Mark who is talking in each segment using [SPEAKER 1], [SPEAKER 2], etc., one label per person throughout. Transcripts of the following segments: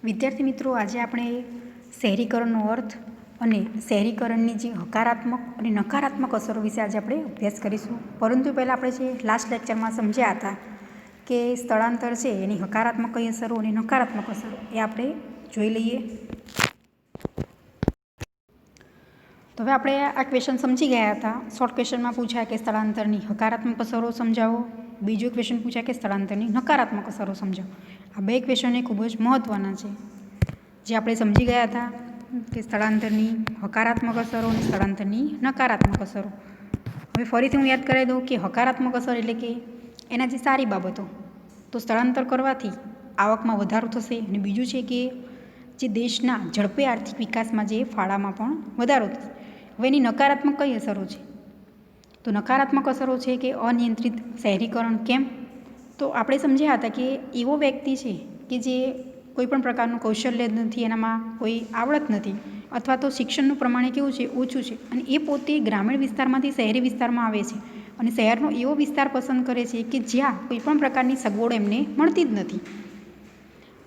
[SPEAKER 1] વિદ્યાર્થી મિત્રો, આજે આપણે શહેરીકરણનો અર્થ અને શહેરીકરણની જે હકારાત્મક અને નકારાત્મક અસરો વિશે આજે આપણે અભ્યાસ કરીશું. પરંતુ પહેલાં આપણે જે લાસ્ટ લેક્ચરમાં સમજ્યા હતા કે સ્થળાંતર છે એની હકારાત્મક કઈ અસરો અને નકારાત્મક અસરો એ આપણે જોઈ લઈએ. તો હવે આપણે આ ક્વેશ્ચન સમજી ગયા હતા. શોર્ટ ક્વેશ્ચનમાં પૂછાય કે સ્થળાંતરની હકારાત્મક અસરો સમજાવો. બીજો ક્વેશ્ચન પૂછાય કે સ્થળાંતરની નકારાત્મક અસરો સમજાવો. આ બે ક્વેશ્ચન એ ખૂબ જ મહત્ત્વના છે. જે આપણે સમજી ગયા હતા કે સ્થળાંતરની હકારાત્મક અસરો અને સ્થળાંતરની નકારાત્મક અસરો. હવે ફરીથી હું યાદ કરાવી દઉં કે હકારાત્મક અસર એટલે કે એના જે સારી બાબતો, તો સ્થળાંતર કરવાથી આવકમાં વધારો થશે. અને બીજું છે કે જે દેશના ઝડપે આર્થિક વિકાસમાં જે ફાળામાં પણ વધારો થશે. હવે એની નકારાત્મક કઈ અસરો છે? તો નકારાત્મક અસરો છે કે અનિયંત્રિત શહેરીકરણ. કેમ? તો આપણે સમજ્યા હતા કે એવો વ્યક્તિ છે કે જે કોઈપણ પ્રકારનું કૌશલ્ય નથી, એનામાં કોઈ આવડત નથી, અથવા તો શિક્ષણનું પ્રમાણ કેવું છે, ઓછું છે, અને એ પોતે ગ્રામીણ વિસ્તારમાંથી શહેરી વિસ્તારમાં આવે છે અને શહેરનો એવો વિસ્તાર પસંદ કરે છે કે જ્યાં કોઈપણ પ્રકારની સગવડો એમને મળતી જ નથી.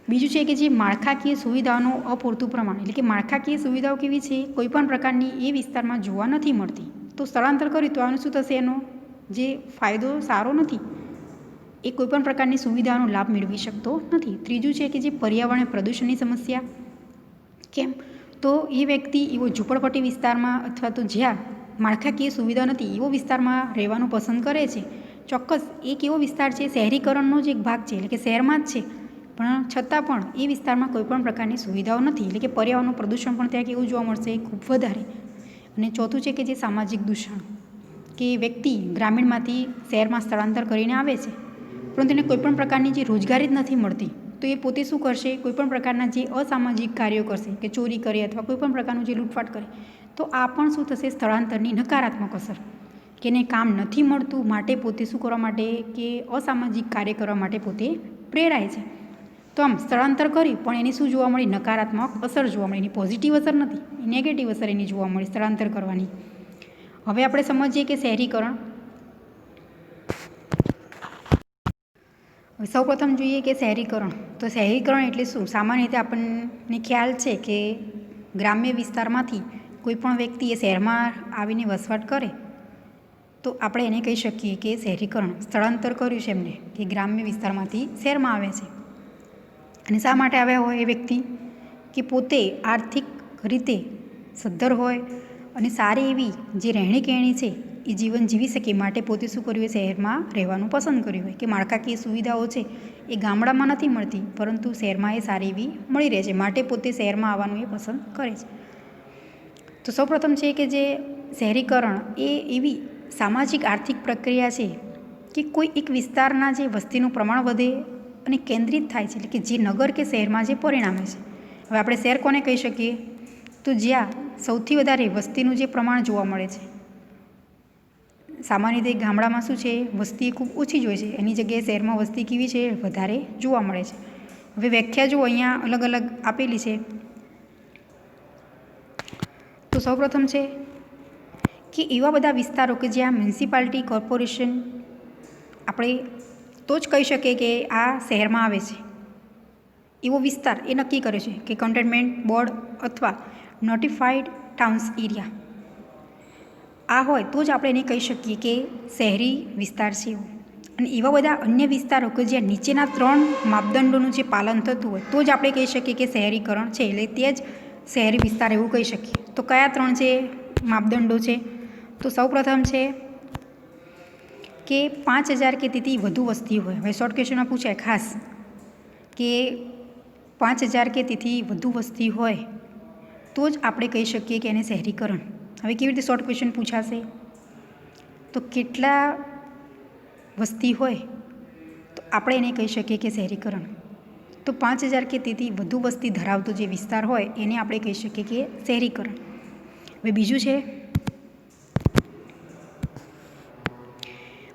[SPEAKER 1] બીજું છે કે જે માળખાકીય સુવિધાઓનું અપૂરતું પ્રમાણ, એટલે કે માળખાકીય સુવિધાઓ કેવી છે, કોઈપણ પ્રકારની એ વિસ્તારમાં જોવા નથી મળતી. તો સ્થળાંતર કર્યું તો આનું શું થશે? એનો જે ફાયદો સારો નથી, એ કોઈપણ પ્રકારની સુવિધાનો લાભ મેળવી શકતો નથી. ત્રીજું છે કે જે પર્યાવરણ પ્રદૂષણની સમસ્યા. કેમ? તો એ વ્યક્તિ એવો ઝૂંપડપટ્ટી વિસ્તારમાં અથવા તો જ્યાં માળખાકીય સુવિધા નથી એવો વિસ્તારમાં રહેવાનું પસંદ કરે છે. ચોક્કસ એક એવો વિસ્તાર છે, શહેરીકરણનો જ એક ભાગ છે, એટલે કે શહેરમાં જ છે, પણ છતાં પણ એ વિસ્તારમાં કોઈપણ પ્રકારની સુવિધાઓ નથી, એટલે કે પર્યાવરણનું પ્રદૂષણ પણ ત્યાં કેવું જોવા મળશે? ખૂબ વધારે. અને ચોથું છે કે જે સામાજિક દૂષણ, કે વ્યક્તિ ગ્રામીણમાંથી શહેરમાં સ્થળાંતર કરીને આવે છે પરંતુ એને કોઈપણ પ્રકારની જે રોજગારી જ નથી મળતી, તો એ પોતે શું કરશે? કોઈપણ પ્રકારના જે અસામાજિક કાર્યો કરશે, કે ચોરી કરે અથવા કોઈપણ પ્રકારનું જે લૂંટફાટ કરે. તો આ પણ શું થશે? સ્થળાંતરની નકારાત્મક અસર, કે એને કામ નથી મળતું માટે પોતે શું કરવા માટે? કે અસામાજિક કાર્ય કરવા માટે પોતે પ્રેરાય છે. તો આમ સ્થળાંતર કરી પણ એની શું જોવા મળી? નકારાત્મક અસર જોવા મળી. એની પોઝિટિવ અસર નથી, નેગેટિવ અસર એની જોવા મળી સ્થળાંતર કરવાની. હવે આપણે સમજીએ કે શહેરીકરણ. સૌપ્રથમ જોઈએ કે શહેરીકરણ. તો શહેરીકરણ એટલે શું? સામાન્ય રીતે આપણને ખ્યાલ છે કે ગ્રામ્ય વિસ્તારમાંથી કોઈ પણ વ્યક્તિ એ શહેરમાં આવીને વસવાટ કરે તો આપણે એને કહી શકીએ કે શહેરીકરણ. સ્થળાંતર કર્યું છે એમને, કે ગ્રામ્ય વિસ્તારમાંથી શહેરમાં આવે છે. અને શા માટે આવ્યા હોય એ વ્યક્તિ? કે પોતે આર્થિક રીતે સદ્ધર હોય અને સારી એવી જે રહેણી-કહેણી છે એ જીવન જીવી શકે માટે પોતે શું કર્યું? શહેરમાં રહેવાનું પસંદ કર્યું હોય. કે માળખાકીય સુવિધાઓ છે એ ગામડામાં નથી મળતી પરંતુ શહેરમાં એ સારી એવી મળી રહે છે, માટે પોતે શહેરમાં આવવાનું એ પસંદ કરે છે. તો સૌપ્રથમ છે કે જે શહેરીકરણ એ એવી સામાજિક આર્થિક પ્રક્રિયા છે કે કોઈ એક વિસ્તારના જે વસ્તીનું પ્રમાણ વધે અને કેન્દ્રિત થાય છે, એટલે કે જે નગર કે શહેરમાં જે પરિણામે છે. હવે આપણે શહેર કોને કહી શકીએ? તો જ્યાં સૌથી વધારે વસ્તીનું જે પ્રમાણ જોવા મળે છે. સામાન્ય રીતે ગામડામાં શું છે? વસ્તી ખૂબ ઓછી જ હોય છે, એની જગ્યાએ શહેરમાં વસ્તી કેવી છે? વધારે જોવા મળે છે. હવે વ્યાખ્યા જો અહીંયા અલગ અલગ આપેલી છે. તો સૌપ્રથમ છે કે એવા બધા વિસ્તારો કે જ્યાં મ્યુનિસિપાલિટી, કોર્પોરેશન, આપણે તો જ કહી શકીએ કે આ શહેરમાં આવે છે એવો વિસ્તાર એ નક્કી કરે છે, કે કન્ટેનમેન્ટ બોર્ડ અથવા નોટિફાઈડ ટાઉન્સ એરિયા આ હોય તો જ આપણે એને કહી શકીએ કે શહેરી વિસ્તાર છે એવું. અને એવા બધા અન્ય વિસ્તારો કે જ્યાં નીચેના 3 માપદંડોનું જે પાલન થતું હોય તો જ આપણે કહી શકીએ કે શહેરીકરણ છે, એટલે તે જ શહેરી વિસ્તાર એવું કહી શકીએ. તો કયા 3 છે માપદંડો છે? તો સૌપ્રથમ છે કે 5000 કે તેથી વધુ વસ્તી હોય. હવે શોર્ટ ક્વેશ્ચનમાં પૂછાય ખાસ કે 5000 કે તેથી વધુ વસ્તી હોય તો જ આપણે કહી શકીએ કે એને શહેરીકરણ. હવે કેવી રીતે શોર્ટ ક્વેશ્ચન પૂછાશે? તો કેટલા વસ્તી હોય તો આપણે એને કહી શકીએ કે શહેરીકરણ. તો 5000 કે તેથી વધુ વસ્તી ધરાવતો જે વિસ્તાર હોય એને આપણે કહી શકીએ કે શહેરીકરણ. હવે બીજું છે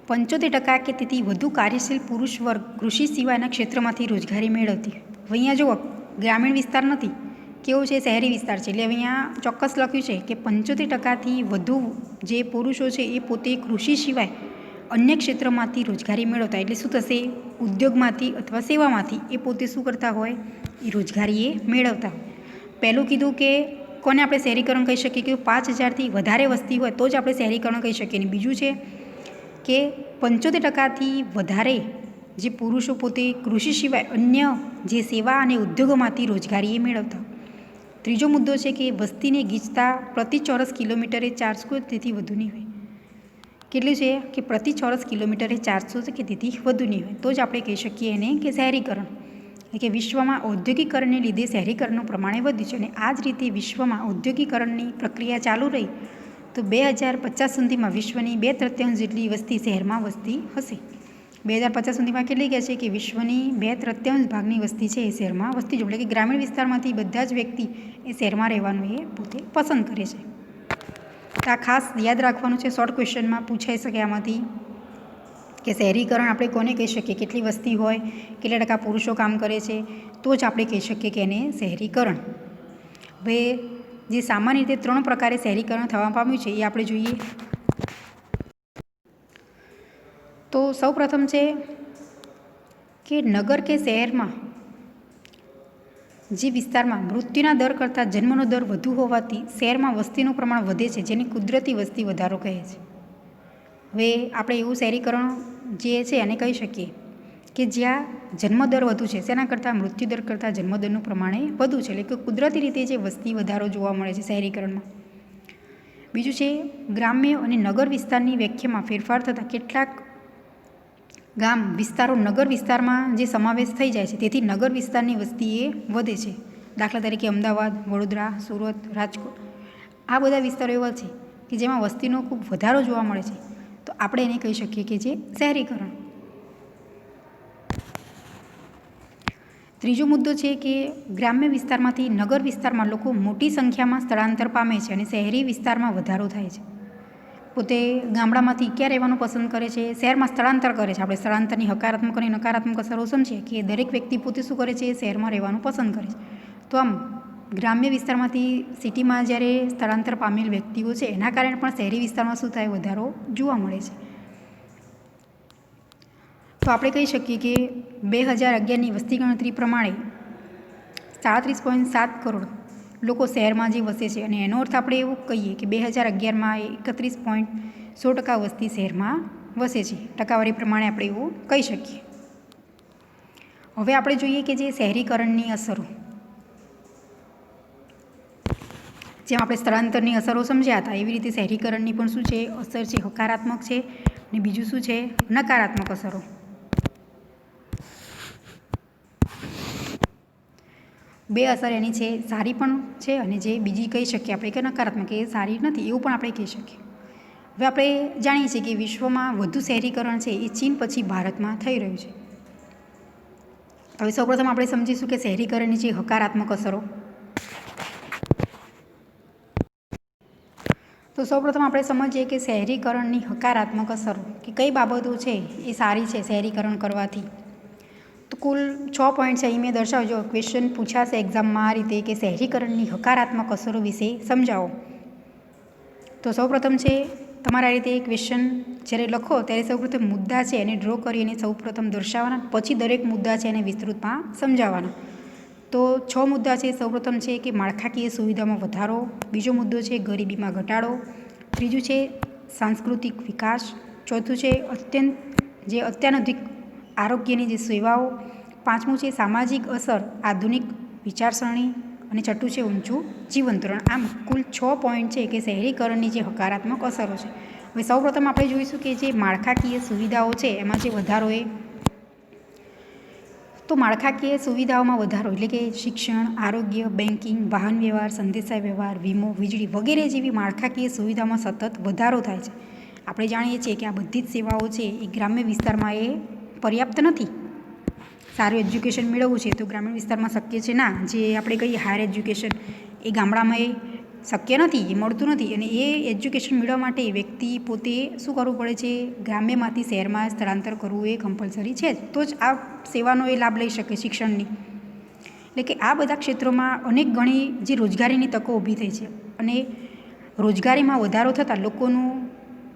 [SPEAKER 1] 75% કે તેથી વધુ કાર્યશીલ પુરુષ વર્ગ કૃષિ સિવાયના ક્ષેત્રમાંથી રોજગારી મેળવતી. હવે અહીંયા જુઓ, ગ્રામીણ વિસ્તાર નથી, કેવો છે? શહેરી વિસ્તાર છે. એટલે અહીંયા ચોક્કસ લખ્યું છે કે 75%થી વધુ જે પુરુષો છે એ પોતે કૃષિ સિવાય અન્ય ક્ષેત્રમાંથી રોજગારી મેળવતા, એટલે શું થશે, ઉદ્યોગમાંથી અથવા સેવામાંથી એ પોતે શું કરતા હોય, એ રોજગારી એ મેળવતા. પહેલું કીધું કે કોને આપણે શહેરીકરણ કહી શકીએ કે 5,000થી વધારે વસ્તી હોય તો જ આપણે શહેરીકરણ કહી શકીએ. અને બીજું છે કે 75%થી વધારે જે પુરુષો પોતે કૃષિ સિવાય અન્ય જે સેવા અને ઉદ્યોગોમાંથી રોજગારી એ મેળવતા. ત્રીજો મુદ્દો છે કે વસ્તીને ગીચતા પ્રતિ ચોરસ કિલોમીટરે 400 તેથી વધુ નહીં હોય. કેટલું છે કે પ્રતિ ચોરસ કિલોમીટરે 400 કે તેથી વધુ નહીં હોય તો જ આપણે કહી શકીએ એને કે શહેરીકરણ. એટલે કે વિશ્વમાં ઔદ્યોગિકરણને લીધે શહેરીકરણનું પ્રમાણે વધ્યું છે. અને આ જ રીતે વિશ્વમાં ઔદ્યોગિકરણની પ્રક્રિયા ચાલુ રહી તો 2050 સુધીમાં વિશ્વની 2/3 જેટલી વસ્તી શહેરમાં વસતી હશે. 2050 સુધીમાં કેટલી કહે છે કે વિશ્વની 2/3 ભાગની વસ્તી છે એ શહેરમાં વસતી. એટલે કે ગ્રામીણ વિસ્તારમાંથી બધા જ વ્યક્તિ એ શહેરમાં રહેવાનું એ પોતે પસંદ કરે છે. તો આ ખાસ યાદ રાખવાનું છે, શોર્ટ ક્વેશ્ચનમાં પૂછાઈ શકે આમાંથી કે શહેરીકરણ આપણે કોને કહી શકીએ, કેટલી વસ્તી હોય, કેટલા ટકા પુરુષો કામ કરે છે તો જ આપણે કહી શકીએ કે એને શહેરીકરણ. હવે જે સામાન્ય રીતે 3 પ્રકારે શહેરીકરણ થવા પામ્યું છે એ આપણે જોઈએ. તો સૌ પ્રથમ છે કે નગર કે શહેરમાં જે વિસ્તારમાં મૃત્યુના દર કરતાં જન્મનો દર વધુ હોવાથી શહેરમાં વસ્તીનું પ્રમાણ વધે છે, જેને કુદરતી વસ્તી વધારો કહે છે. હવે આપણે એવું શહેરીકરણ જે છે એને કહી શકીએ કે જ્યાં જન્મદર વધુ છે તેના કરતાં મૃત્યુદર કરતાં જન્મદરનું પ્રમાણે વધુ છે, એટલે કે કુદરતી રીતે જે વસ્તી વધારો જોવા મળે છે શહેરીકરણમાં. બીજું છે ગ્રામ્ય અને નગર વિસ્તારની વ્યાખ્યામાં ફેરફાર થતાં કેટલાક ગામ વિસ્તારો નગર વિસ્તારમાં જે સમાવેશ થઈ જાય છે તેથી નગર વિસ્તારની વસ્તી એ વધે છે. દાખલા તરીકે અમદાવાદ, વડોદરા, સુરત, રાજકોટ આ બધા વિસ્તારો એવા છે કે જેમાં વસ્તીનો ખૂબ વધારો જોવા મળે છે તો આપણે એને કહી શકીએ કે જે શહેરીકરણ. ત્રીજો મુદ્દો છે કે ગ્રામ્ય વિસ્તારમાંથી નગર વિસ્તારમાં લોકો મોટી સંખ્યામાં સ્થળાંતર પામે છે અને શહેરી વિસ્તારમાં વધારો થાય છે. પોતે ગામડામાંથી ક્યાં રહેવાનું પસંદ કરે છે, શહેરમાં સ્થળાંતર કરે છે. આપણે સ્થળાંતરની હકારાત્મક અને નકારાત્મક અસરો સમજીએ કે દરેક વ્યક્તિ પોતે શું કરે છે, શહેરમાં રહેવાનું પસંદ કરે છે. તો આમ ગ્રામ્ય વિસ્તારમાંથી સિટીમાં જ્યારે સ્થળાંતર પામેલ વ્યક્તિઓ છે એના કારણે પણ શહેરી વિસ્તારમાં શું થાય, વધારો જોવા મળે છે. તો આપણે કહી શકીએ કે 2011ની વસ્તી ગણતરી પ્રમાણે 37.7 કરોડ લોકો શહેરમાં જે વસે છે અને એનો અર્થ આપણે એવું કહીએ કે 2011માં 31.16% વસ્તી શહેરમાં વસે છે. ટકાવારી પ્રમાણે આપણે એવું કહી શકીએ. હવે આપણે જોઈએ કે જે શહેરીકરણની અસરો, જેમ આપણે સ્થળાંતરની અસરો સમજ્યા હતા એવી રીતે શહેરીકરણની પણ શું છે, અસર છે હકારાત્મક છે અને બીજું શું છે, નકારાત્મક અસરો. બે અસર એની છે, સારી પણ છે અને જે બીજી કહી શકીએ આપણે કે નકારાત્મક, એ સારી નથી એવું પણ આપણે કહી શકીએ. હવે આપણે જાણીએ છીએ કે વિશ્વમાં વધુ શહેરીકરણ છે એ ચીન પછી ભારતમાં થઈ રહ્યું છે. હવે સૌપ્રથમ આપણે સમજીશું કે શહેરીકરણની જે હકારાત્મક અસરો. તો સૌપ્રથમ આપણે સમજીએ કે શહેરીકરણની હકારાત્મક અસરો કે કઈ બાબતો છે એ સારી છે શહેરીકરણ કરવાથી. તો કુલ 6 પોઈન્ટ છે એ મેં દર્શાવજો. ક્વેશ્ચન પૂછાશે એક્ઝામમાં આ રીતે કે શહેરીકરણની હકારાત્મક અસરો વિશે સમજાવો. તો સૌપ્રથમ છે તમારા રીતે ક્વેશ્ચન જ્યારે લખો ત્યારે સૌપ્રથમ મુદ્દા છે એને ડ્રો કરી અને સૌપ્રથમ દર્શાવવાના, પછી દરેક મુદ્દા છે એને વિસ્તૃતમાં સમજાવવાના. તો 6 મુદ્દા છે. સૌપ્રથમ છે કે માળખાકીય સુવિધામાં વધારો, બીજો મુદ્દો છે ગરીબીમાં ઘટાડો, ત્રીજું છે સાંસ્કૃતિક વિકાસ, ચોથું છે અત્યાધુનિક આરોગ્યની જે સેવાઓ, પાંચમું છે સામાજિક અસર આધુનિક વિચારસરણી અને છઠ્ઠું છે ઊંચું જીવન ધોરણ. આમ કુલ 6 પોઈન્ટ છે કે શહેરીકરણની જે હકારાત્મક અસરો છે. હવે સૌપ્રથમ આપણે જોઈશું કે જે માળખાકીય સુવિધાઓ છે એમાં જે વધારો એ, તો માળખાકીય સુવિધાઓમાં વધારો એટલે કે શિક્ષણ, આરોગ્ય, બેન્કિંગ, વાહન વ્યવહાર, સંદેશા વ્યવહાર, વીમો, વીજળી વગેરે જેવી માળખાકીય સુવિધામાં સતત વધારો થાય છે. આપણે જાણીએ છીએ કે આ બધી જ સેવાઓ છે એ ગ્રામ્ય વિસ્તારમાં એ પર્યાપ્ત નથી. સારું એજ્યુકેશન મેળવવું છે તો ગ્રામીણ વિસ્તારમાં શક્ય છે ના, જે આપણે કહીએ હાયર એજ્યુકેશન એ ગામડામાં એ શક્ય નથી, એ મળતું નથી. અને એ એજ્યુકેશન મેળવવા માટે વ્યક્તિ પોતે શું કરવું પડે છે, ગ્રામ્યમાંથી શહેરમાં સ્થળાંતર કરવું એ કમ્પલસરી છે તો જ આ સેવાનો એ લાભ લઈ શકે શિક્ષણની. એટલે કે આ બધા ક્ષેત્રોમાં અનેક ઘણી જે રોજગારીની તકો ઊભી થઈ છે અને રોજગારીમાં વધારો થતાં લોકોનું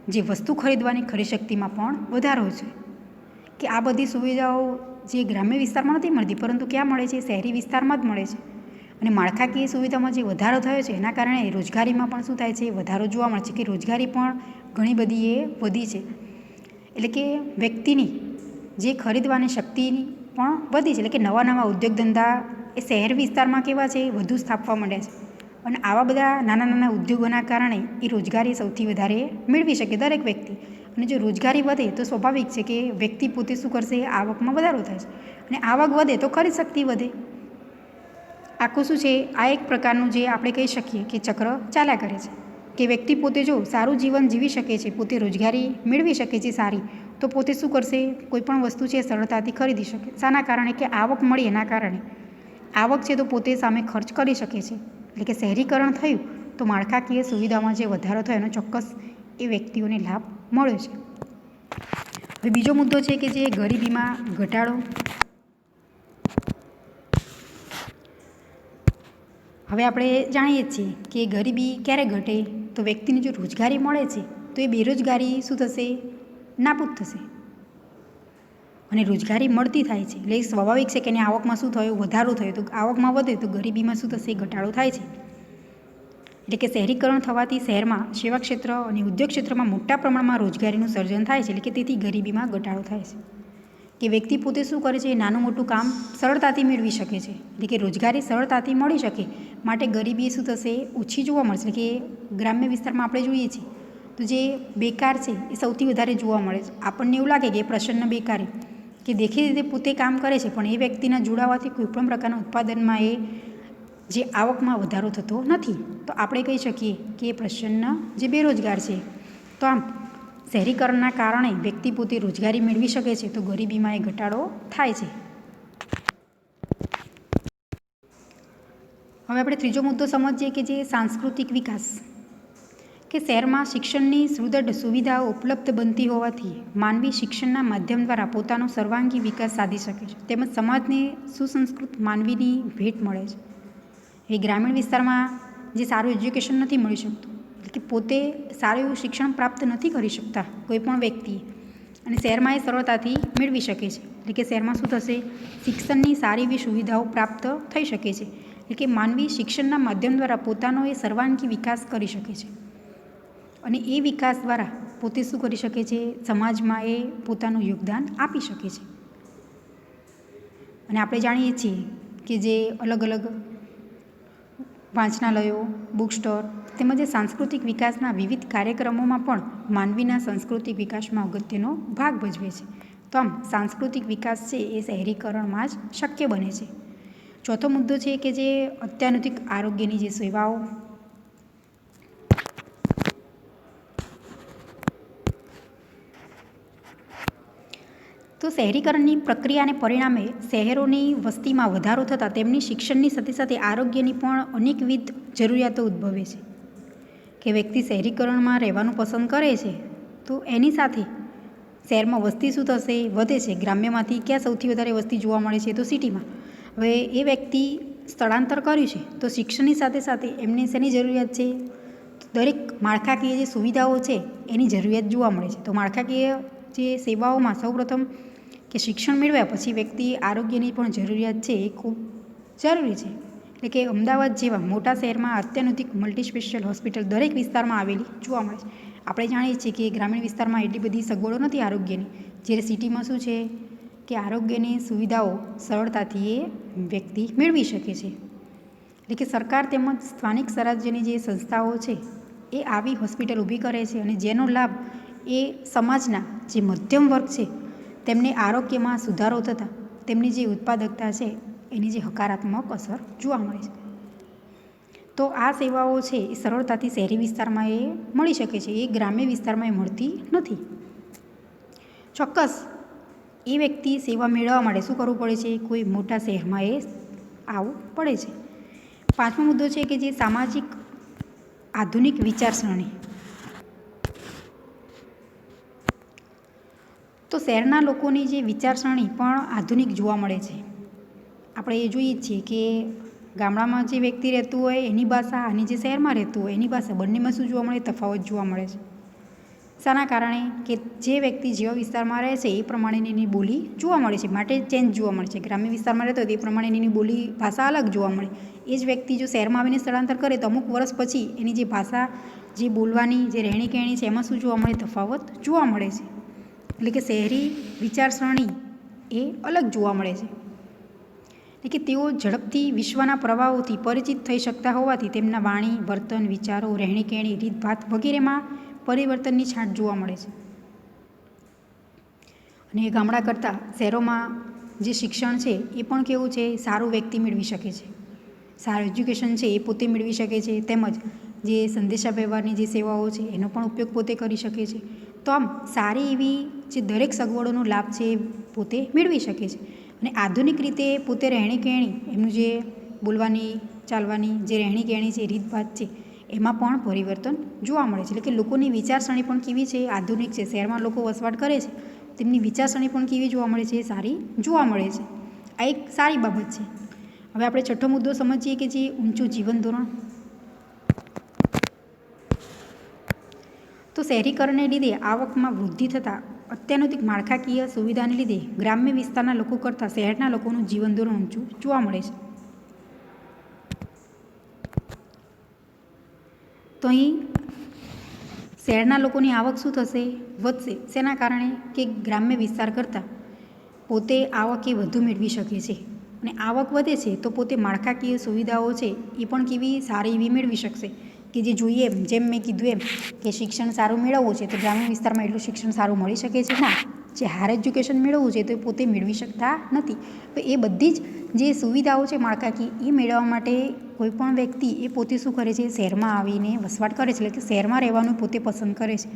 [SPEAKER 1] જે વસ્તુ ખરીદવાની ખરીદશક્તિમાં પણ વધારો છે. કે આ બધી સુવિધાઓ જે ગ્રામ્ય વિસ્તારમાં નથી મળતી, પરંતુ ક્યાં મળે છે? શહેરી વિસ્તારમાં જ મળે છે. અને માળખાકીય સુવિધામાં જે વધારો થયો છે એના કારણે રોજગારીમાં પણ શું થાય છે? વધારો જોવા મળે છે. કે રોજગારી પણ ઘણી બધી એ વધી છે. એટલે કે વ્યક્તિની જે ખરીદવાની શક્તિની પણ વધી છે. એટલે કે નવા નવા ઉદ્યોગ ધંધા એ શહેર વિસ્તારમાં કેવા છે? વધુ સ્થાપવા માંડ્યા છે. અને આવા બધા નાના નાના ઉદ્યોગોના કારણે એ રોજગારી સૌથી વધારે મેળવી શકે દરેક વ્યક્તિ. અને જો રોજગારી વધે તો સ્વાભાવિક છે કે વ્યક્તિ પોતે શું કરશે? આવકમાં વધારો થાય છે. અને આવક વધે તો ખરીદ શક્તિ વધે. આખું શું છે? આ એક પ્રકારનું જે આપણે કહી શકીએ કે ચક્ર ચાલ્યા કરે છે. કે વ્યક્તિ પોતે જો સારું જીવન જીવી શકે છે, પોતે રોજગારી મેળવી શકે છે સારી, તો પોતે શું કરશે? કોઈ પણ વસ્તુ છે સરળતાથી ખરીદી શકે. શાના કારણે? કે આવક મળી એના કારણે. આવક છે તો પોતે સામે ખર્ચ કરી શકે છે. એટલે કે શહેરીકરણ થયું તો માળખાકીય સુવિધામાં જે વધારો થયો એનો ચોક્કસ એ વ્યક્તિઓને લાભ મળ્યો છે. હવે બીજો મુદ્દો છે કે જે ગરીબીમાં ઘટાડો. હવે આપણે જાણીએ છીએ કે ગરીબી ક્યારે ઘટે? તો વ્યક્તિને જો રોજગારી મળે છે તો એ બેરોજગારી શું થશે? નાબૂદ થશે. અને રોજગારી મળતી થાય છે એટલે સ્વાભાવિક છે કે એની આવકમાં શું થયું? વધારો થયો. તો આવકમાં વધે તો ગરીબીમાં શું થશે? ઘટાડો થાય છે. એટલે કે શહેરીકરણ થવાથી શહેરમાં સેવા ક્ષેત્ર અને ઉદ્યોગ ક્ષેત્રમાં મોટા પ્રમાણમાં રોજગારીનું સર્જન થાય છે. એટલે કે તેથી ગરીબીમાં ઘટાડો થાય છે. કે વ્યક્તિ પોતે શું કરે છે? નાનું મોટું કામ સરળતાથી મેળવી શકે છે. એટલે કે રોજગારી સરળતાથી મળી શકે માટે ગરીબી શું થશે? ઓછી જોવા મળશે. એટલે કે ગ્રામ્ય વિસ્તારમાં આપણે જોઈએ છીએ તો જે બેકાર છે એ સૌથી વધારે જોવા મળે છે. આપણને એવું લાગે કે પ્રસન્ન બેકારી, કે દેખીતી રીતે પોતે કામ કરે છે પણ એ વ્યક્તિના જોડાવાથી કોઈપણ પ્રકારના ઉત્પાદનમાં એ જે આવકમાં વધારો થતો નથી. તો આપણે કહી શકીએ કે એ પ્રસન્ન જે બેરોજગાર છે. તો આમ શહેરીકરણના કારણે વ્યક્તિ પોતે રોજગારી મેળવી શકે છે તો ગરીબીમાં એ ઘટાડો થાય છે. હવે આપણે ત્રીજો મુદ્દો સમજીએ કે જે સાંસ્કૃતિક વિકાસ. કે શહેરમાં શિક્ષણની સુદૃઢ સુવિધાઓ ઉપલબ્ધ બનતી હોવાથી માનવી શિક્ષણના માધ્યમ દ્વારા પોતાનો સર્વાંગી વિકાસ સાધી શકે છે. તેમજ સમાજને સુસંસ્કૃત માનવીની ભેટ મળે છે. એ ગ્રામીણ વિસ્તારમાં જે સારું એજ્યુકેશન નથી મળી શકતું, એટલે કે પોતે સારું એવું શિક્ષણ પ્રાપ્ત નથી કરી શકતા કોઈ પણ વ્યક્તિ, અને શહેરમાં એ સરળતાથી મેળવી શકે છે. એટલે કે શહેરમાં શું થશે? શિક્ષણની સારી એવી સુવિધાઓ પ્રાપ્ત થઈ શકે છે. એટલે કે માનવી શિક્ષણના માધ્યમ દ્વારા પોતાનો એ સર્વાંગી વિકાસ કરી શકે છે. અને એ વિકાસ દ્વારા પોતે શું કરી શકે છે? સમાજમાં એ પોતાનું યોગદાન આપી શકે છે. અને આપણે જાણીએ છીએ કે જે અલગ અલગ વાંચનાલયો, બુક સ્ટોર તેમજ સાંસ્કૃતિક વિકાસના વિવિધ કાર્યક્રમોમાં પણ માનવીના સાંસ્કૃતિક વિકાસમાં અગત્યનો ભાગ ભજવે છે. તો આમ સાંસ્કૃતિક વિકાસ છે એ શહેરીકરણમાં જ શક્ય બને છે. ચોથો મુદ્દો છે કે જે અત્યાધુનિક આરોગ્યની જે સેવાઓ. તો શહેરીકરણની પ્રક્રિયાને પરિણામે શહેરોની વસ્તીમાં વધારો થતાં તેમની શિક્ષણની સાથે સાથે આરોગ્યની પણ અનેકવિધ જરૂરિયાતો ઉદ્ભવે છે. કે વ્યક્તિ શહેરીકરણમાં રહેવાનું પસંદ કરે છે તો એની સાથે શહેરમાં વસ્તી શું થશે? વધે છે. ગ્રામ્યમાંથી ક્યાં સૌથી વધારે વસ્તી જોવા મળે છે? તો સિટીમાં. હવે એ વ્યક્તિ સ્થળાંતર કર્યું છે તો શિક્ષણની સાથે સાથે એમને શેની જરૂરિયાત છે? દરેક માળખાકીય જે સુવિધાઓ છે એની જરૂરિયાત જોવા મળે છે. તો માળખાકીય જે સેવાઓમાં સૌપ્રથમ કે શિક્ષણ મેળવ્યા પછી વ્યક્તિ આરોગ્યની પણ જરૂરિયાત છે એ ખૂબ જરૂરી છે. એટલે કે અમદાવાદ જેવા મોટા શહેરમાં અત્યાધુનિક મલ્ટી સ્પેશિયલ હોસ્પિટલ દરેક વિસ્તારમાં આવેલી જોવા મળે છે. આપણે જાણીએ છીએ કે ગ્રામીણ વિસ્તારમાં એટલી બધી સગવડો નથી આરોગ્યની, જ્યારે સિટીમાં શું છે કે આરોગ્યની સુવિધાઓ સરળતાથી એ વ્યક્તિ મેળવી શકે છે. એટલે કે સરકાર તેમજ સ્થાનિક સ્વરાજ્યની જે સંસ્થાઓ છે એ આવી હોસ્પિટલ ઊભી કરે છે અને જેનો લાભ એ સમાજના જે મધ્યમ વર્ગ છે તેમને આરોગ્યમાં સુધારો થતાં તેમની જે ઉત્પાદકતા છે એની જે હકારાત્મક અસર જોવા મળે છે. તો આ સેવાઓ છે એ સરળતાથી શહેરી વિસ્તારમાં એ મળી શકે છે, એ ગ્રામ્ય વિસ્તારમાં એ મળતી નથી. ચોક્કસ એ વ્યક્તિ સેવા મેળવવા માટે શું કરવું પડે છે? કોઈ મોટા શહેરમાં એ આવવું પડે છે. પાંચમો મુદ્દો છે કે જે સામાજિક આધુનિક વિચારસરણી. તો શહેરના લોકોની જે વિચારસરણી પણ આધુનિક જોવા મળે છે. આપણે એ જોઈએ છીએ કે ગામડામાં જે વ્યક્તિ રહેતું હોય એની ભાષા અને જે શહેરમાં રહેતું હોય એની ભાષા બંનેમાં શું જોવા મળે? તફાવત જોવા મળે છે. શાના કારણે કે જે વ્યક્તિ જેવા વિસ્તારમાં રહે છે એ પ્રમાણેની એની બોલી જોવા મળે છે, માટે ચેન્જ જોવા મળે છે. ગ્રામ્ય વિસ્તારમાં રહેતો હોય તે પ્રમાણેની એની બોલી ભાષા અલગ જોવા મળે. એ જ વ્યક્તિ જો શહેરમાં આવીને સ્થળાંતર કરે તો અમુક વર્ષ પછી એની જે ભાષા, જે બોલવાની, જે રહેણી કહેણી છે એમાં શું જોવા મળે? તફાવત જોવા મળે છે. એટલે કે શહેરી વિચારસરણી એ અલગ જોવા મળે છે. એટલે કે તેઓ ઝડપથી વિશ્વના પ્રવાહોથી પરિચિત થઈ શકતા હોવાથી તેમના વાણી, વર્તન, વિચારો, રહેણી કહેણી, રીતભાત વગેરેમાં પરિવર્તનની છાંટ જોવા મળે છે. અને ગામડા કરતાં શહેરોમાં જે શિક્ષણ છે એ પણ કેવું છે? સારું વ્યક્તિ મેળવી શકે છે, સારું એજ્યુકેશન છે એ પોતે મેળવી શકે છે, તેમજ જે સંદેશા વ્યવહારની જે સેવાઓ છે એનો પણ ઉપયોગ પોતે કરી શકે છે. તો આમ સારી એવી જે દરેક સગવડોનો લાભ છે એ પોતે મેળવી શકે છે. અને આધુનિક રીતે પોતે રહેણી કહેણી, એમનું જે બોલવાની, ચાલવાની જે રહેણી કહેણી છે, રીતભાત છે એમાં પણ પરિવર્તન જોવા મળે છે. એટલે કે લોકોની વિચારસરણી પણ કેવી છે? આધુનિક છે. શહેરમાં લોકો વસવાટ કરે છે, તેમની વિચારસરણી પણ કેવી જોવા મળે છે? સારી જોવા મળે છે. આ એક સારી બાબત છે. હવે આપણે છઠ્ઠો મુદ્દો સમજીએ કે જે ઊંચું જીવન ધોરણ. તો શહેરીકરણને લીધે આવકમાં વૃદ્ધિ થતાં અત્યાધુનિક માળખાકીય સુવિધાને લીધે ગ્રામ્ય વિસ્તારના લોકો કરતાં શહેરના લોકોનું જીવન ધોરણ ઊંચું જોવા મળે છે. તો અહીં શહેરના લોકોની આવક શું થશે? વધશે. શેના કારણે? કે ગ્રામ્ય વિસ્તાર કરતાં પોતે આવક એ વધુ મેળવી શકે છે. અને આવક વધે છે તો પોતે માળખાકીય સુવિધાઓ છે એ પણ કેવી? સારી એવી મેળવી શકશે. કે જે જોઈએ એમ, જેમ મેં કીધું એમ કે શિક્ષણ સારું મેળવવું છે તો ગ્રામ્ય વિસ્તારમાં એટલું શિક્ષણ સારું મળી શકે છે ના. જે હાયર એજ્યુકેશન મેળવવું છે તો એ પોતે મેળવી શકતા નથી. તો એ બધી જ જે સુવિધાઓ છે માળખાકીય એ મેળવવા માટે કોઈપણ વ્યક્તિ એ પોતે શું કરે છે? શહેરમાં આવીને વસવાટ કરે છે. એટલે કે શહેરમાં રહેવાનું પોતે પસંદ કરે છે.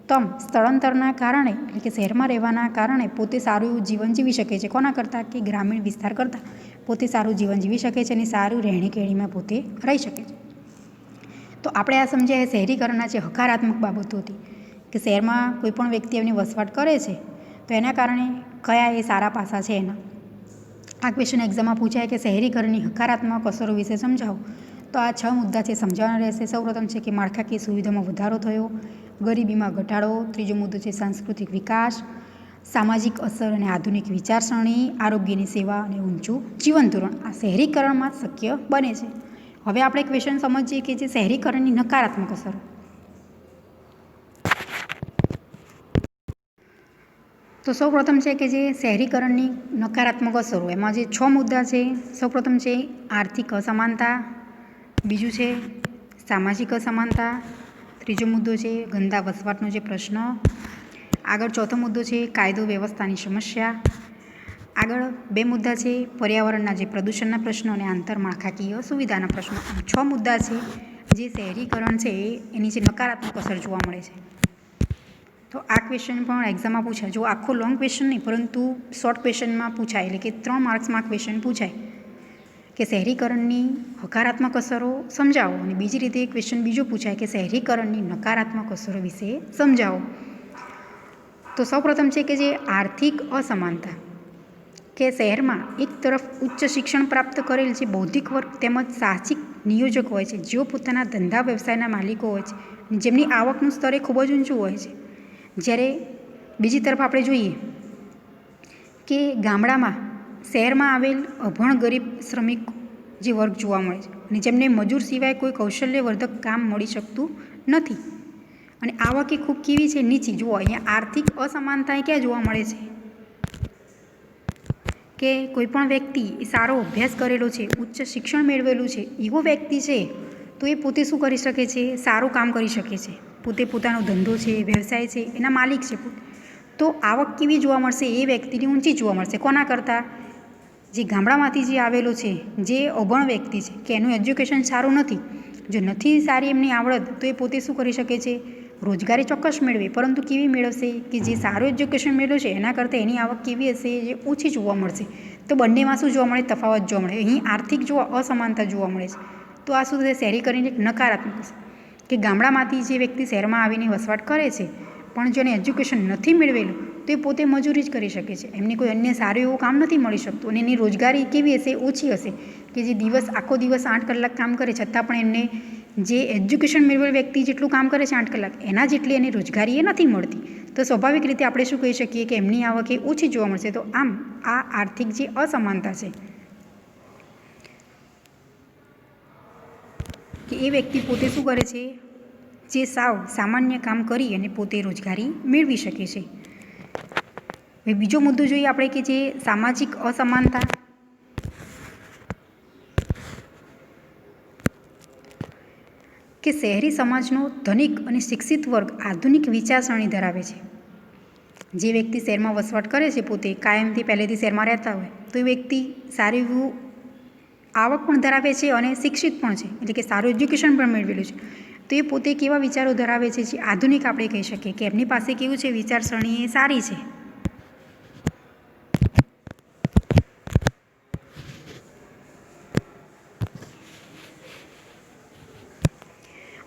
[SPEAKER 1] તો આમ સ્થળાંતરના કારણે, એટલે કે શહેરમાં રહેવાના કારણે પોતે સારું એવું જીવન જીવી શકે છે. કોના કરતાં? કે ગ્રામીણ વિસ્તાર કરતાં પોતે સારું જીવન જીવી શકે છે અને સારું રહેણી કહેણીમાં પોતે રહી શકે છે. તો આપણે આ સમજ્યા શહેરીકરણના જે હકારાત્મક બાબતો હતી કે શહેરમાં કોઈપણ વ્યક્તિ આવીને વસવાટ કરે છે તો એના કારણે કયા એ સારા પાસા છે એના. આ ક્વેશ્ચન એક્ઝામમાં પૂછાય કે શહેરીકરણની હકારાત્મક અસરો વિશે સમજાવો. તો આ 6 મુદ્દા છે, સમજાવવાના રહેશે. સૌપ્રથમ છે કે માળખાકીય સુવિધામાં વધારો થયો, ગરીબીમાં ઘટાડો. ત્રીજો મુદ્દો છે સાંસ્કૃતિક વિકાસ, સામાજિક અસર અને આધુનિક વિચારસરણી, આરોગ્યની સેવા અને ઊંચું જીવન ધોરણ. આ શહેરીકરણમાં શક્ય બને છે. હવે આપણે ક્વેશ્ચન સમજીએ કે જે શહેરીકરણની નકારાત્મક અસરો. તો સૌપ્રથમ છે કે જે શહેરીકરણની નકારાત્મક અસરો, એમાં જે 6 મુદ્દા છે. સૌપ્રથમ છે આર્થિક અસમાનતા, બીજું છે સામાજિક અસમાનતા, ત્રીજો મુદ્દો છે ગંદા વસવાટનો જે પ્રશ્ન, આગળ ચોથો મુદ્દો છે કાયદો વ્યવસ્થાની સમસ્યા, આગળ 2 મુદ્દા છે પર્યાવરણના જે પ્રદૂષણના પ્રશ્નો અને આંતરમાળખાકીય સુવિધાના પ્રશ્નો. 6 મુદ્દા છે જે શહેરીકરણ છે એની જે નકારાત્મક અસર જોવા મળે છે. તો આ ક્વેશ્ચન પણ એક્ઝામમાં પૂછાય. જો આખો લોંગ ક્વેશ્ચન નહીં પરંતુ શોર્ટ ક્વેશ્ચનમાં પૂછાય, એટલે કે 3 માર્ક્સમાં આ ક્વેશ્ચન પૂછાય કે શહેરીકરણની હકારાત્મક અસરો સમજાવો. અને બીજી રીતે ક્વેશ્ચન બીજો પૂછાય કે શહેરીકરણની નકારાત્મક અસરો વિશે સમજાવો. તો સૌપ્રથમ છે કે જે આર્થિક અસમાનતા, કે શહેરમાં એક તરફ ઉચ્ચ શિક્ષણ પ્રાપ્ત કરેલ જે બૌદ્ધિક વર્ગ તેમજ સાહસિક નિયોજક હોય છે, જેઓ પોતાના ધંધા વ્યવસાયના માલિકો હોય છે, જેમની આવકનું સ્તર એ ખૂબ જ ઊંચું હોય છે. જ્યારે બીજી તરફ આપણે જોઈએ કે ગામડામાં શહેરમાં આવેલ અભણ ગરીબ શ્રમિક જે વર્ગ જોવા મળે છે અને જેમને મજૂર સિવાય કોઈ કૌશલ્યવર્ધક કામ મળી શકતું નથી. અને આવક એ ખૂબ કેવી છે? નીચી. જુઓ અહીંયા આર્થિક અસમાનતા ક્યાં જોવા મળે છે? કે કોઈપણ વ્યક્તિ એ સારો અભ્યાસ કરેલો છે, ઉચ્ચ શિક્ષણ મેળવેલું છે, એવો વ્યક્તિ છે તો એ પોતે શું કરી શકે છે? સારું કામ કરી શકે છે. પોતે પોતાનો ધંધો છે, વ્યવસાય છે, એના માલિક છે. તો આવક કેવી જોવા મળશે? એ વ્યક્તિની ઊંચી જોવા મળશે. કોના કરતાં? જે ગામડામાંથી જે આવેલો છે, જે અભણ વ્યક્તિ છે, કે એનું એજ્યુકેશન સારું નથી, જો નથી સારી એમની આવડત, તો એ પોતે શું કરી શકે છે? રોજગારી ચોક્કસ મેળવે, પરંતુ કેવી મેળવશે? કે જે સારું એજ્યુકેશન મેળવ્યું છે એના કરતાં એની આવક કેવી હશે? જે ઓછી જોવા મળશે. તો બંનેમાં શું જોવા મળે? તફાવત જોવા મળે. અહીં આર્થિક અસમાનતા જોવા મળે છે. તો આ શું થશે? શહેરીકરણની એક નકારાત્મક અસર. કે ગામડામાંથી જે વ્યક્તિ શહેરમાં આવીને વસવાટ કરે છે પણ જો એને એજ્યુકેશન નથી મેળવેલું તો એ પોતે મજૂરી જ કરી શકે છે. એમને કોઈ અન્ય સારું એવું કામ નથી મળી શકતું અને એની રોજગારી કેવી હશે? ઓછી હશે. કે જે આખો દિવસ 8 કલાક કામ કરે છતાં પણ એમને જે એજ્યુકેશન મેળવેલ વ્યક્તિ જેટલું કામ કરે છે 8 કલાક, એના જેટલી એને રોજગારી એ નથી મળતી, તો સ્વાભાવિક રીતે આપણે શું કહી શકીએ કે એમની આવક એ ઓછી જોવા મળશે. તો આમ આ આર્થિક જે અસમાનતા છે કે એ વ્યક્તિ પોતે શું કરે છે, જે સાવ સામાન્ય કામ કરી અને પોતે રોજગારી મેળવી શકે છે. હવે બીજો મુદ્દો જોઈએ આપણે કે જે સામાજિક અસમાનતા, કે શહેરી સમાજનો ધનિક અને શિક્ષિત વર્ગ આધુનિક વિચારસરણી ધરાવે છે. જે વ્યક્તિ શહેરમાં વસવાટ કરે છે, પોતે કાયમથી પહેલેથી શહેરમાં રહેતા હોય, તો એ વ્યક્તિ સારું એવું આવક પણ ધરાવે છે અને શિક્ષિત પણ છે, એટલે કે સારું એજ્યુકેશન પણ મેળવેલું છે. તો એ પોતે કેવા વિચારો ધરાવે છે, જે આધુનિક આપણે કહી શકીએ કે એમની પાસે કેવું છે, વિચારસરણી એ સારી છે.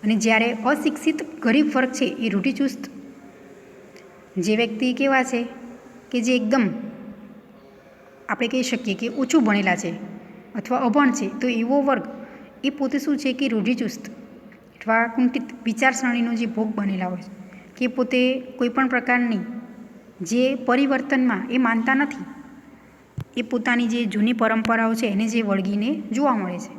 [SPEAKER 1] અને જ્યારે અશિક્ષિત ગરીબ વર્ગ છે એ રૂઢિચુસ્ત, જે વ્યક્તિ કેવા છે કે જે એકદમ આપણે કહી શકીએ કે ઓછું ભણેલા છે અથવા અભણ છે, તો એવો વર્ગ એ પોતે શું છે કે રૂઢિચુસ્ત અથવા કુંઠિત વિચારસરણીનો જે ભોગ બનેલા હોય છે, કે પોતે કોઈપણ પ્રકારની જે પરિવર્તનમાં એ માનતા નથી, એ પોતાની જે જૂની પરંપરાઓ છે એને જે વળગીને જોવા મળે છે.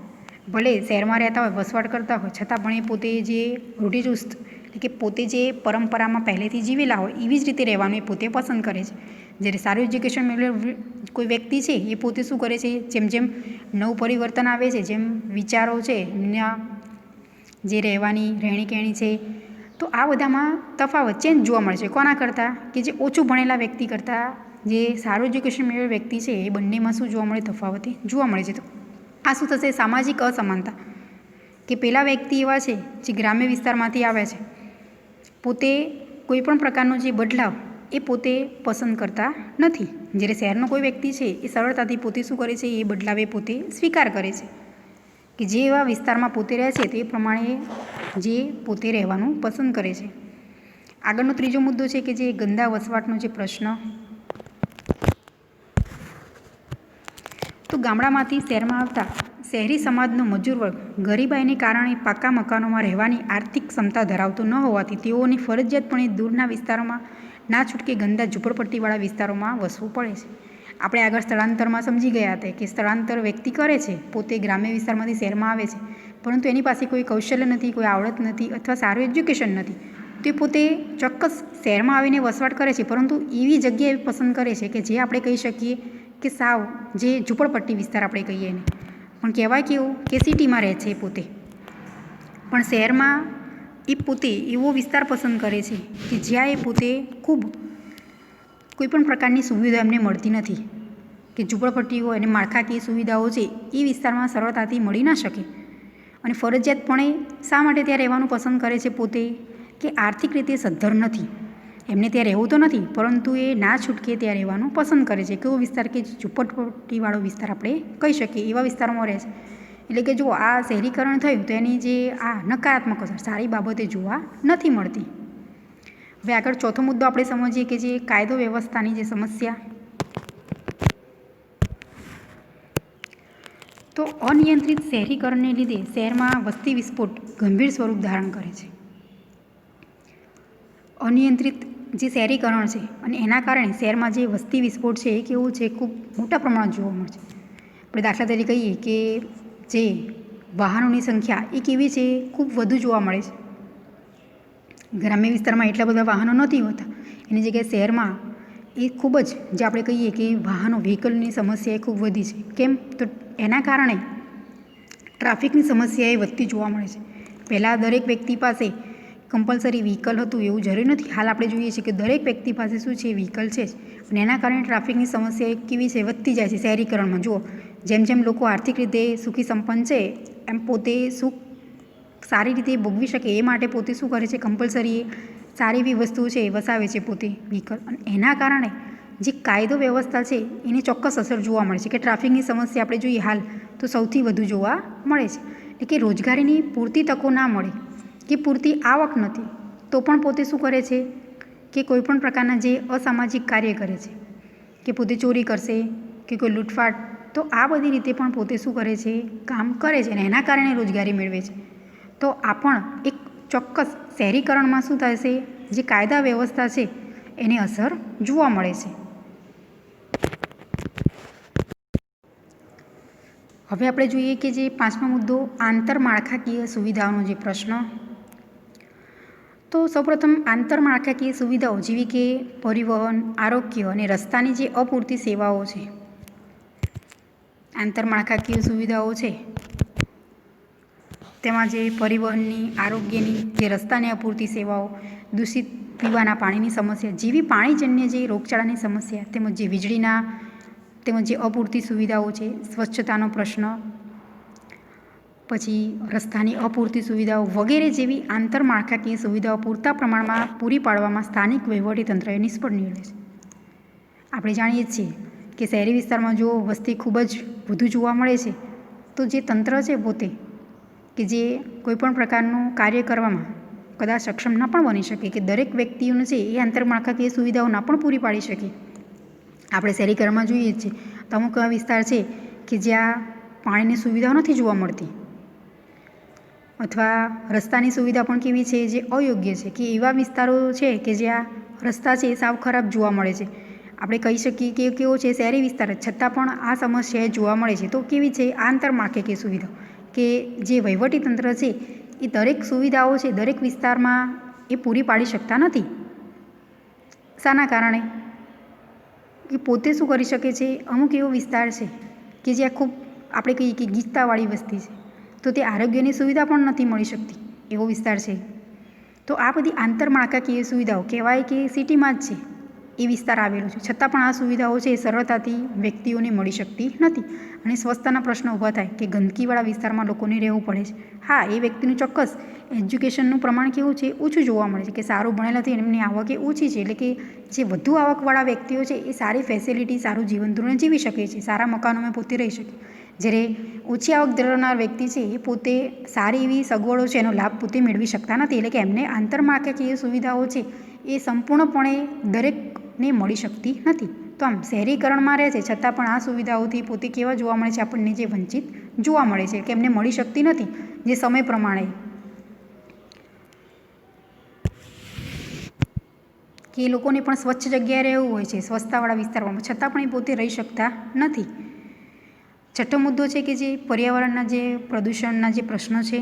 [SPEAKER 1] ભલે શહેરમાં રહેતા હોય, વસવાટ કરતા હોય, છતાં પણ એ પોતે જે રૂઢિચુસ્ત, એટલે કે પોતે જે પરંપરામાં પહેલેથી જીવેલા હોય એવી જ રીતે રહેવાનું એ પોતે પસંદ કરે છે. જ્યારે સારું એજ્યુકેશન મેળવેલ કોઈ વ્યક્તિ છે એ પોતે શું કરે છે, જેમ જેમ નવું પરિવર્તન આવે છે, જેમ વિચારો છે એમના, જે રહેવાની રહેણીકહેણી છે, તો આ બધામાં તફાવત ચેન્જ જોવા મળે છે. કોના કરતાં? કે જે ઓછું ભણેલા વ્યક્તિ કરતાં જે સારું એજ્યુકેશન મેળવેલ વ્યક્તિ છે એ બંનેમાં શું જોવા મળે, તફાવત જોવા મળે છે. તો આ શું થશે, સામાજિક અસમાનતા, કે પેલા વ્યક્તિ એવા છે જે ગ્રામ્ય વિસ્તારમાંથી આવે છે, પોતે કોઈપણ પ્રકારનો જે બદલાવ એ પોતે પસંદ કરતા નથી. જ્યારે શહેરનો કોઈ વ્યક્તિ છે એ સરળતાથી પોતે શું કરે છે, એ બદલાવ એ પોતે સ્વીકાર કરે છે, કે જે એવા વિસ્તારમાં પોતે રહે છે તે પ્રમાણે જે પોતે રહેવાનું પસંદ કરે છે. આગળનો ત્રીજો મુદ્દો છે કે જે ગંદા વસવાટનો જે પ્રશ્ન. તો ગામડામાંથી શહેરમાં આવતા શહેરી સમાજનો મજૂર વર્ગ ગરીબાઈને કારણે પાકા મકાનોમાં રહેવાની આર્થિક ક્ષમતા ધરાવતો ન હોવાથી તેઓને ફરજિયાતપણે દૂરના વિસ્તારોમાં ના છૂટકે ગંદા ઝૂંપડપટ્ટીવાળા વિસ્તારોમાં વસવું પડે છે. આપણે આગળ સ્થળાંતરમાં સમજી ગયા હતા કે સ્થળાંતર વ્યક્તિ કરે છે, પોતે ગ્રામ્ય વિસ્તારમાંથી શહેરમાં આવે છે, પરંતુ એની પાસે કોઈ કૌશલ્ય નથી, કોઈ આવડત નથી અથવા સારું એજ્યુકેશન નથી, તો એ પોતે ચોક્કસ શહેરમાં આવીને વસવાટ કરે છે, પરંતુ એવી જગ્યાએ પસંદ કરે છે કે જે આપણે કહી શકીએ કે સાવ જે ઝૂંપડપટ્ટી વિસ્તાર આપણે કહીએ એને, પણ કહેવાય કેવું કે સિટીમાં રહે છે પોતે, પણ શહેરમાં એ પોતે એવો વિસ્તાર પસંદ કરે છે કે જ્યાં એ પોતે ખૂબ કોઈપણ પ્રકારની સુવિધા એમને મળતી નથી, કે ઝૂંપડપટ્ટી હોય અને માળખાકીય સુવિધાઓ છે એ વિસ્તારમાં સરળતાથી મળી ના શકે. અને ફરજિયાતપણે શા માટે ત્યાં રહેવાનું પસંદ કરે છે પોતે, કે આર્થિક રીતે સદ્ધર નથી, એમને ત્યાં રહેવું તો નથી, પરંતુ એ ના છૂટકે ત્યાં રહેવાનું પસંદ કરે છે. કેવો વિસ્તાર? કે ઝૂંપડપટ્ટીવાળો વિસ્તાર આપણે કહી શકીએ, એવા વિસ્તારોમાં રહે છે. એટલે કે જો આ શહેરીકરણ થયું તો એની જે આ નકારાત્મક અસર સારી બાબતે જોવા નથી મળતી. હવે આગળ ચોથો મુદ્દો આપણે સમજીએ કે જે કાયદો વ્યવસ્થાની જે સમસ્યા. તો અનિયંત્રિત શહેરીકરણને લીધે શહેરમાં વસ્તી વિસ્ફોટ ગંભીર સ્વરૂપ ધારણ કરે છે. અનિયંત્રિત જે શહેરીકરણ છે અને એના કારણે શહેરમાં જે વસ્તી વિસ્ફોટ છે એ કેવું છે, ખૂબ મોટા પ્રમાણમાં જોવા મળે છે. આપણે દાખલા તરીકે કહીએ કે જે વાહનોની સંખ્યા એ કેવી છે, ખૂબ વધુ જોવા મળે છે. ગ્રામ્ય વિસ્તારમાં એટલા બધા વાહનો નથી હોતા, એની જગ્યાએ શહેરમાં એ ખૂબ જ, જે આપણે કહીએ કે વાહનો વ્હીકલની સમસ્યા એ ખૂબ વધી છે. કેમ? તો એના કારણે ટ્રાફિકની સમસ્યા એ વધતી જોવા મળે છે. પહેલાં દરેક વ્યક્તિ પાસે કમ્પલસરી વ્હીકલ હતું એવું જરૂરી નથી. હાલ આપણે જોઈએ છીએ કે દરેક વ્યક્તિ પાસે શું છે, વ્હીકલ છે જ, અને એના કારણે ટ્રાફિકની સમસ્યા કેવી છે, વધતી જાય છે શહેરીકરણમાં. જુઓ, જેમ જેમ લોકો આર્થિક રીતે સુખી સંપન્ન છે, એમ પોતે સુખ સારી રીતે ભોગવી શકે એ માટે પોતે શું કરે છે, કમ્પલસરી સારી એવી વસ્તુઓ છે એ વસાવે છે પોતે વ્હીકલ, અને એના કારણે જે કાયદો વ્યવસ્થા છે એની ચોક્કસ અસર જોવા મળે છે. કે ટ્રાફિકની સમસ્યા આપણે જોઈએ હાલ તો સૌથી વધુ જોવા મળે છે. એટલે કે રોજગારીની પૂરતી તકો ના મળે, કે પૂરતી આવક નથી, તો પણ પોતે શું કરે છે કે કોઈપણ પ્રકારના જે અસામાજિક કાર્ય કરે છે, કે પોતે ચોરી કરશે કે કોઈ લૂંટફાટ, તો આ બધી રીતે પણ પોતે શું કરે છે, કામ કરે છે, અને એના કારણે રોજગારી મેળવે છે. તો આ પણ એક ચોક્કસ શહેરીકરણમાં શું થશે, જે કાયદા વ્યવસ્થા છે એની અસર જોવા મળે છે. હવે આપણે જોઈએ કે જે 5મો મુદ્દો આંતરમાળખાકીય સુવિધાઓનો જે પ્રશ્ન. તો સૌપ્રથમ આંતરમાળખાકીય સુવિધાઓ જેવી કે પરિવહન, આરોગ્ય અને રસ્તાની જે અપૂરતી સેવાઓ છે. આંતરમાળખાકીય સુવિધાઓ છે તેમાં જે પરિવહનની, આરોગ્યની, જે રસ્તાની અપૂરતી સેવાઓ, દૂષિત પીવાના પાણીની સમસ્યા જેવી પાણીજન્ય જે રોગચાળાની સમસ્યા, તેમજ જે વીજળીના તેમજ જે અપૂરતી સુવિધાઓ છે, સ્વચ્છતાનો પ્રશ્ન, પછી રસ્તાની અપૂરતી સુવિધાઓ વગેરે જેવી આંતરમાળખાકીય સુવિધાઓ પૂરતા પ્રમાણમાં પૂરી પાડવામાં સ્થાનિક વહીવટીતંત્રએ નિષ્ફળ નીવડે છે. આપણે જાણીએ જ છીએ કે શહેરી વિસ્તારમાં જો વસ્તી ખૂબ જ વધુ જોવા મળે છે તો જે તંત્ર છે પોતે કે જે કોઈપણ પ્રકારનું કાર્ય કરવામાં કદાચ સક્ષમ ન પણ બની શકે કે દરેક વ્યક્તિઓને છે એ આંતરમાળખાકીય સુવિધાઓ ન પણ પૂરી પાડી શકે. આપણે શહેરીકરણમાં જોઈએ જ છીએ તો અમુક એવા વિસ્તાર છે કે જ્યાં પાણીની સુવિધાઓ નથી જોવા મળતી, અથવા રસ્તાની સુવિધા પણ કેવી છે, જે અયોગ્ય છે, કે એવા વિસ્તારો છે કે જ્યાં રસ્તા છે એ સાવ ખરાબ જોવા મળે છે. આપણે કહી શકીએ કે કેવો છે શહેરી વિસ્તાર, છતાં પણ આ સમસ્યા જોવા મળે છે. તો કેવી છે આંતરમાળખાકીય સુવિધાઓ, કે જે વહીવટીતંત્ર છે એ દરેક સુવિધાઓ છે દરેક વિસ્તારમાં એ પૂરી પાડી શકતા નથી. શાના કારણે? કે પોતે શું કરી શકે છે, અમુક એવો વિસ્તાર છે કે જ્યાં ખૂબ આપણે કહીએ કે ગીચતાવાળી વસ્તી છે, તો તે આરોગ્યની સુવિધા પણ નથી મળી શકતી એવો વિસ્તાર છે. તો આ બધી આંતરમાળખાકીય સુવિધાઓ કહેવાય કે સિટીમાં જ છે એ વિસ્તાર આવેલો છે, છતાં પણ આ સુવિધાઓ છે એ સરળતાથી વ્યક્તિઓને મળી શકતી નથી અને સ્વચ્છતાના પ્રશ્નો ઊભા થાય કે ગંદકીવાળા વિસ્તારમાં લોકોને રહેવું પડે છે. હા, એ વ્યક્તિનું ચોક્કસ એજ્યુકેશનનું પ્રમાણ કેવું છે, ઓછું જોવા મળે છે, કે સારું ભણેલા નથી, એમની આવક એ ઓછી છે, એટલે કે જે વધુ આવકવાળા વ્યક્તિઓ છે એ સારી ફેસિલિટી, સારું જીવન ધોરણ જીવી શકે છે, સારા મકાનોમાં પોતે રહી શકે. જ્યારે ઓછી આવક ધરાવનાર વ્યક્તિ છે એ પોતે સારી એવી સગવડો છે એનો લાભ પોતે મેળવી શકતા નથી, એટલે કે એમને આંતરમાળખાકીય સુવિધાઓ છે એ સંપૂર્ણપણે દરેકને મળી શકતી નથી. તો આમ શહેરીકરણમાં રહે છે છતાં પણ આ સુવિધાઓથી પોતે કેવા જોવા મળે છે, આપણને જે વંચિત જોવા મળે છે, કે એમને મળી શકતી નથી જે સમય પ્રમાણે, કે એ લોકોને પણ સ્વચ્છ જગ્યાએ રહેવું હોય છે, સ્વચ્છતાવાળા વિસ્તારમાં, છતાં પણ એ પોતે રહી શકતા નથી. છઠ્ઠો મુદ્દો છે કે જે પર્યાવરણના જે પ્રદૂષણના જે પ્રશ્નો છે.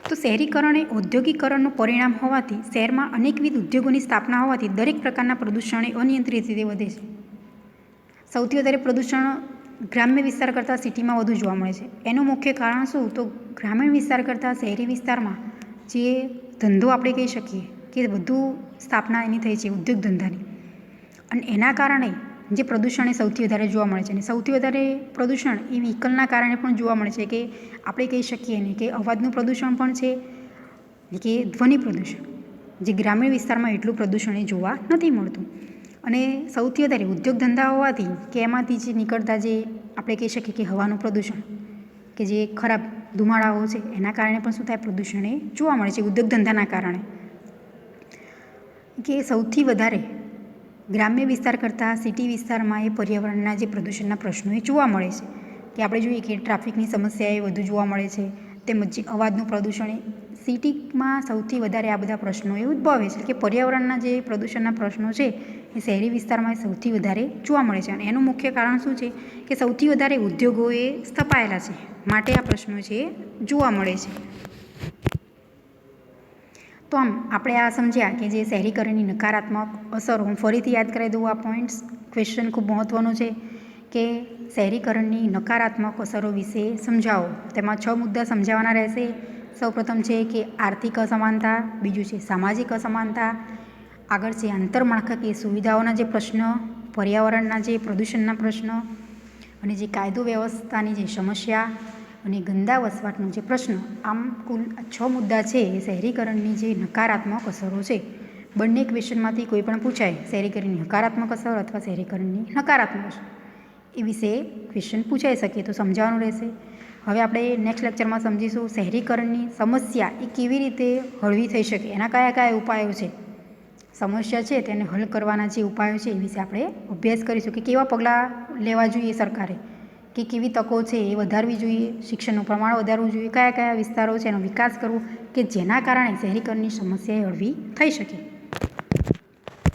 [SPEAKER 1] તો શહેરીકરણ એ ઔદ્યોગિકરણનું પરિણામ હોવાથી શહેરમાં અનેકવિધ ઉદ્યોગોની સ્થાપના હોવાથી દરેક પ્રકારના પ્રદૂષણ એ અનિયંત્રિત રીતે વધે છે. સૌથી વધારે પ્રદૂષણ ગ્રામ્ય વિસ્તાર કરતાં સિટીમાં વધુ જોવા મળે છે. એનું મુખ્ય કારણ શું? તો ગ્રામીણ વિસ્તાર કરતાં શહેરી વિસ્તારમાં જે ધંધો આપણે કહી શકીએ કે વધુ સ્થાપના એની થઈ છે ઉદ્યોગ ધંધાની, અને એના કારણે જે પ્રદૂષણ એ સૌથી વધારે જોવા મળે છે. અને સૌથી વધારે પ્રદૂષણ એ વ્હીકલના કારણે પણ જોવા મળે છે, કે આપણે કહી શકીએ ને કે અવાજનું પ્રદૂષણ પણ છે, કે ધ્વનિ પ્રદૂષણ, જે ગ્રામીણ વિસ્તારમાં એટલું પ્રદૂષણ એ જોવા નથી મળતું. અને સૌથી વધારે ઉદ્યોગ ધંધા હોવાથી કે એમાંથી જે નીકળતા જે આપણે કહી શકીએ કે હવાનું પ્રદૂષણ, કે જે ખરાબ ધુમાડાઓ છે એના કારણે પણ શું થાય, પ્રદૂષણ એ જોવા મળે છે ઉદ્યોગ ધંધાના કારણે. કે સૌથી વધારે ગ્રામ્ય વિસ્તાર કરતાં સિટી વિસ્તારમાં એ પર્યાવરણના જે પ્રદૂષણના પ્રશ્નો એ જોવા મળે છે. કે આપણે જોઈએ કે ટ્રાફિકની સમસ્યા એ વધુ જોવા મળે છે, તેમજ જે અવાજનું પ્રદૂષણ એ સિટીમાં સૌથી વધારે આ બધા પ્રશ્નો એ ઉદ્ભવે છે. કે પર્યાવરણના જે પ્રદૂષણના પ્રશ્નો છે એ શહેરી વિસ્તારમાં સૌથી વધારે જોવા મળે છે. અને એનું મુખ્ય કારણ શું છે, કે સૌથી વધારે ઉદ્યોગો એ સ્થપાયેલા છે, માટે આ પ્રશ્નો છે એ જોવા મળે છે. તો આમ આપણે આ સમજ્યા કે જે શહેરીકરણની નકારાત્મક અસરો, હું ફરીથી યાદ કરાવી દઉં આ પોઈન્ટ્સ, ક્વેશ્ચન ખૂબ મહત્ત્વનો છે કે શહેરીકરણની નકારાત્મક અસરો વિશે સમજાવો. તેમાં 6 મુદ્દા સમજાવવાના રહેશે. સૌપ્રથમ છે કે આર્થિક અસમાનતા, બીજું છે સામાજિક અસમાનતા, આગળ છે આંતરમાળખાકીય સુવિધાઓના જે પ્રશ્ન, પર્યાવરણના જે પ્રદૂષણના પ્રશ્ન, અને જે કાયદો વ્યવસ્થાની જે સમસ્યા, અને ગંદા વસવાટનો જે પ્રશ્ન. આમ કુલ 6 મુદ્દા છે એ શહેરીકરણની જે નકારાત્મક અસરો છે. બંને ક્વેશ્ચનમાંથી કોઈ પણ પૂછાય, શહેરીકરણની હકારાત્મક અસર અથવા શહેરીકરણની નકારાત્મક અસર, એ વિશે ક્વેશ્ચન પૂછાઈ શકે તો સમજાવવાનું રહેશે. હવે આપણે નેક્સ્ટ લેક્ચરમાં સમજીશું શહેરીકરણની સમસ્યા એ કેવી રીતે હળવી થઈ શકે, એના કયા કયા ઉપાયો છે, સમસ્યા છે તેને હલ કરવાના જે ઉપાયો છે એ વિશે આપણે અભ્યાસ કરીશું, કે કેવા પગલાં લેવા જોઈએ સરકારે, કે કેવી તકો છે એ વધારવી જોઈએ, શિક્ષણનું પ્રમાણ વધારવું જોઈએ, કયા કયા વિસ્તારો છે એનો વિકાસ કરવો કે જેના કારણે શહેરીકરણની સમસ્યા એ હળવી થઈ શકે.